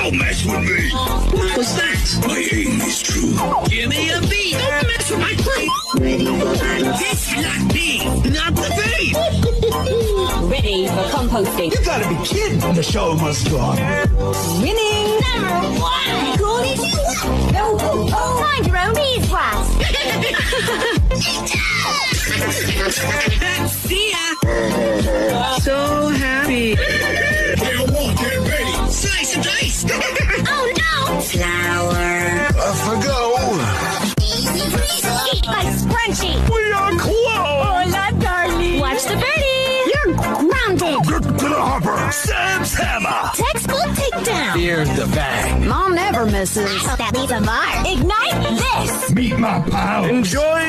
Don't mess with me. What was that? My aim is true. Give me a beat. Don't mess with my brain. This like me, not the bait. Ready for composting. You gotta be kidding. The show must go on. Winning. Number one. Cool as you want. No. Find your own beeswax. See ya. So happy. Get one, get ready. Slice and dice. Oh no. Flour. Off I go. Easy breezy. Eat like scrunchy. We are close. Hola, darling. Watch the birdie. You're grounded. Get to the hopper. Sam's hammer. Textbook takedown. Here's the bang. Mom never misses. I hope that leaves a mark. Ignite this. Meet my pal. Enjoy